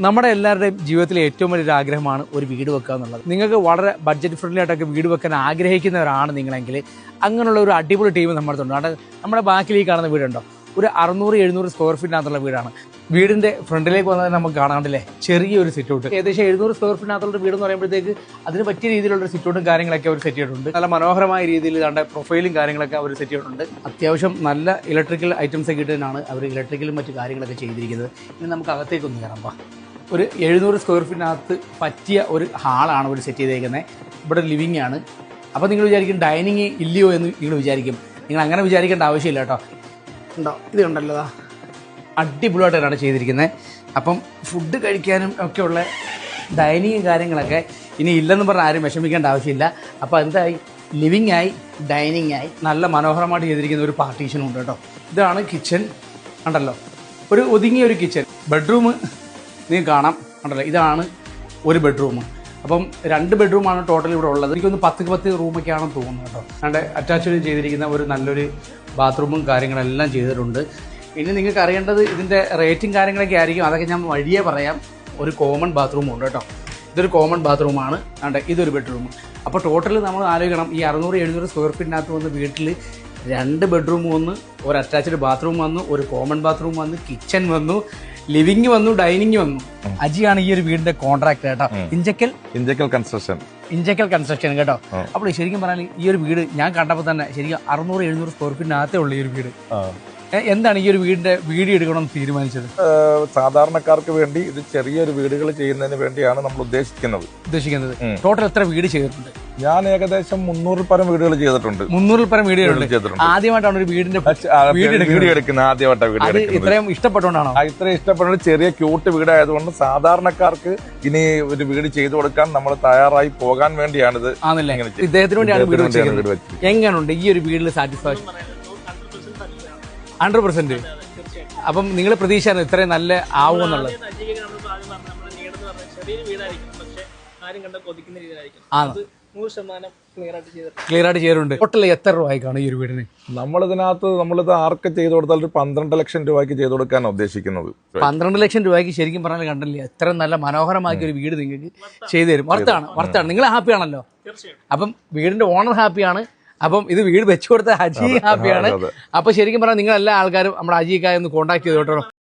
നമ്മുടെ എല്ലാവരുടെയും ജീവിതത്തിലെ ഏറ്റവും വലിയൊരു ആഗ്രഹമാണ് ഒരു വീട് വെക്കുക എന്നുള്ളത്. നിങ്ങൾക്ക് വളരെ ബഡ്ജറ്റ് ഫ്രണ്ട്ലി ആയിട്ടൊക്കെ വീട് വെക്കാൻ ആഗ്രഹിക്കുന്നവരാണ് നിങ്ങളെങ്കിൽ അങ്ങനെയുള്ള ഒരു അടിപൊളി ടീം നമ്മുടെ അടുത്തുണ്ട്. അവിടെ നമ്മുടെ ബാക്കിൽ ഈ കാണുന്ന വീടുണ്ടോ, ഒരു 600-700 സ്ക്വയർ ഫീറ്റിനകത്തുള്ള വീടാണ്. വീടിൻ്റെ ഫ്രണ്ടിലേക്ക് വന്നാൽ നമുക്ക് കാണാണ്ടില്ലേ ചെറിയൊരു സിറ്റൗട്ട്. ഏകദേശം 700 സ്ക്വയർ ഫീറ്റിനകത്തുള്ള വീടെന്ന് പറയുമ്പോഴത്തേക്ക് അതിന് പറ്റിയ രീതിയിലുള്ള സിറ്റൗട്ടും കാര്യങ്ങളൊക്കെ അവർ സെറ്റ് ചെയ്തിട്ടുണ്ട്. നല്ല മനോഹരമായ രീതിയിൽ കണ്ട പ്രൊഫൈലും കാര്യങ്ങളൊക്കെ അവർ സെറ്റ് ചെയ്തിട്ടുണ്ട്. അത്യാവശ്യം നല്ല ഇലക്ട്രിക്കൽ ഐറ്റംസ് ഒക്കെ ഇട്ടാണ് അവർ ഇലക്ട്രിക്കലും മറ്റു കാര്യങ്ങളൊക്കെ ചെയ്തിരിക്കുന്നത്. ഇനി നമുക്ക് അകത്തേക്കൊന്ന് കയറാം. ഒരു 700 സ്ക്വയർ ഫീറ്റിനകത്ത് പറ്റിയ ഒരു ഹാളാണ് അവർ സെറ്റ് ചെയ്തേക്കുന്നത്. ഇവിടെ ലിവിങ് ആണ്. അപ്പോൾ നിങ്ങൾ വിചാരിക്കും ഡൈനിങ് ഇല്ലയോ എന്ന് നിങ്ങൾ വിചാരിക്കും. നിങ്ങൾ അങ്ങനെ വിചാരിക്കേണ്ട ആവശ്യമില്ല കേട്ടോ. ഉണ്ടോ, ഇത് കണ്ടല്ലോ, അടിപൊളിയായിട്ടാണ് ചെയ്തിരിക്കുന്നത്. അപ്പം ഫുഡ് കഴിക്കാനും ഒക്കെയുള്ള ഡൈനിങ് കാര്യങ്ങളൊക്കെ ഇനി ഇല്ലെന്ന് പറഞ്ഞാൽ ആരും വിഷമിക്കേണ്ട ആവശ്യമില്ല. അപ്പോൾ എന്തായി, ലിവിങ് ആയി, ഡൈനിങ് ആയി, നല്ല മനോഹരമായിട്ട് ചെയ്തിരിക്കുന്ന ഒരു പാർട്ടീഷനും ഉണ്ട് കേട്ടോ. ഇതാണ് കിച്ചൺ ഉണ്ടല്ലോ, ഒരു ഒതുങ്ങിയ ഒരു കിച്ചൺ. ബെഡ്റൂം നിങ്ങൾക്ക് കാണാം ഉണ്ടല്ലോ, ഇതാണ് ഒരു ബെഡ്റൂം. അപ്പം 2 ബെഡ്റൂമാണ് ടോട്ടൽ ഇവിടെ ഉള്ളത്. എനിക്കൊന്ന് 10 റൂമൊക്കെയാണെന്ന് തോന്നുന്നു കേട്ടോ. അതുകൊണ്ട് അറ്റാച്ച്ഡ് ചെയ്തിരിക്കുന്ന ഒരു നല്ലൊരു ബാത്റൂമും കാര്യങ്ങളെല്ലാം ചെയ്തിട്ടുണ്ട്. ഇനി നിങ്ങൾക്ക് അറിയേണ്ടത് ഇതിൻ്റെ റേറ്റും കാര്യങ്ങളൊക്കെ ആയിരിക്കും. അതൊക്കെ ഞാൻ വഴിയേ പറയാം. ഒരു കോമൺ ബാത്റൂമും ഉണ്ട് കേട്ടോ. ഇതൊരു കോമൺ ബാത്റൂമാണ്. ഇതൊരു ബെഡ്റൂം. അപ്പോൾ ടോട്ടൽ നമ്മൾ ആലോചിക്കണം, ഈ 600-700 സ്ക്വയർ ഫീറ്റിനകത്ത് വന്ന് വീട്ടിൽ 2 ബെഡ്റൂം വന്ന്, ഒരു അറ്റാച്ച്ഡ് ബാത്റൂം വന്നു, ഒരു കോമൺ ബാത്റൂം വന്നു, കിച്ചൺ വന്നു, ലിവിങ് വന്നു, ഡൈനിങ് വന്നു. അജിയാണ് ഈ ഒരു വീടിന്റെ കോൺട്രാക്ട് കേട്ടോ. ഇഞ്ചക്കൽ കൺസ്ട്രക്ഷൻ കേട്ടോ. അപ്പോൾ ശരിക്കും പറഞ്ഞാൽ ഈ ഒരു വീട് ഞാൻ കണ്ടപ്പോൾ തന്നെ ശരിക്കും 600-700 സ്ക്വയർ ഫീറ്റിനകത്തേ ഉള്ള ഈ ഒരു വീട്. എന്താണ് ഈ ഒരു വീടിന്റെ വീഡിയോ എടുക്കണമെന്ന് തീരുമാനിച്ചത്? സാധാരണക്കാർക്ക് വേണ്ടി ഇത് ചെറിയൊരു വീടുകൾ ചെയ്യുന്നതിന് വേണ്ടിയാണ് നമ്മൾ ഉദ്ദേശിക്കുന്നത്. ടോട്ടൽ എത്ര വീട് ചെയ്തിട്ടുണ്ട്? ഞാൻ ഏകദേശം 300 പരം വീടുകൾ ചെയ്തിട്ടുണ്ട്. 300 പരം വീടുകൾ ചെയ്തിട്ടുണ്ട്. ആദ്യമായിട്ടാണ് ഒരു വീടിന്റെ വീഡിയോ എടുക്കുന്നത്. ആദ്യമായിട്ടാണ് ഇത്രയും ഇഷ്ടപ്പെട്ടുകൊണ്ടാണോ? ഇത്രയും ഇഷ്ടപ്പെടുന്നത് ചെറിയ ക്യൂട്ട് വീടായതുകൊണ്ട് സാധാരണക്കാർക്ക് ഇനി ഒരു വീട് ചെയ്തു കൊടുക്കാൻ നമ്മൾ തയ്യാറായി പോകാൻ വേണ്ടിയാണിത്. ആണല്ലേ, ഇദ്ദേഹത്തിന് വേണ്ടിയാണ് വീട് വെച്ചത്. എങ്ങനെയുണ്ട് ഈ ഒരു വീട്ടിൽ സാറ്റിസ്ഫാക്ഷൻ? 100%. അപ്പം നിങ്ങൾ പ്രതീക്ഷയാണ് ഇത്രയും നല്ല ആവുമെന്നുള്ളത്? ക്ലിയർ ആയിട്ട് ചെയ്തിട്ടുണ്ട്. ടോട്ടൽ എത്ര രൂപയ്ക്കാണ് ഈ ഒരു വീടിന്? നമ്മളിത് ആർക്ക് ചെയ്തു കൊടുത്താൽ ഒരു 12 ലക്ഷം രൂപയ്ക്ക് ചെയ്തു കൊടുക്കാനാണ് ഉദ്ദേശിക്കുന്നത്. 12 ലക്ഷം രൂപയ്ക്ക് ശരിക്കും പറഞ്ഞാൽ കണ്ടില്ലേ, എത്ര നല്ല മനോഹരമാക്കിയ ഒരു വീട് നിങ്ങൾക്ക് ചെയ്തു തരും. വർത്താണ്. നിങ്ങൾ ഹാപ്പിയാണല്ലോ. അപ്പം വീടിന്റെ ഓണർ ഹാപ്പിയാണ്. അപ്പം ഇത് വീട് വെച്ചു കൊടുത്ത അജി ഹാപ്പിയാണ്. അപ്പൊ ശരിക്കും പറഞ്ഞാൽ നിങ്ങൾ എല്ലാ ആൾക്കാരും നമ്മുടെ അജിക്കായി ഒന്ന് കോൺടാക്ട് ചെയ്തോട്ടോ.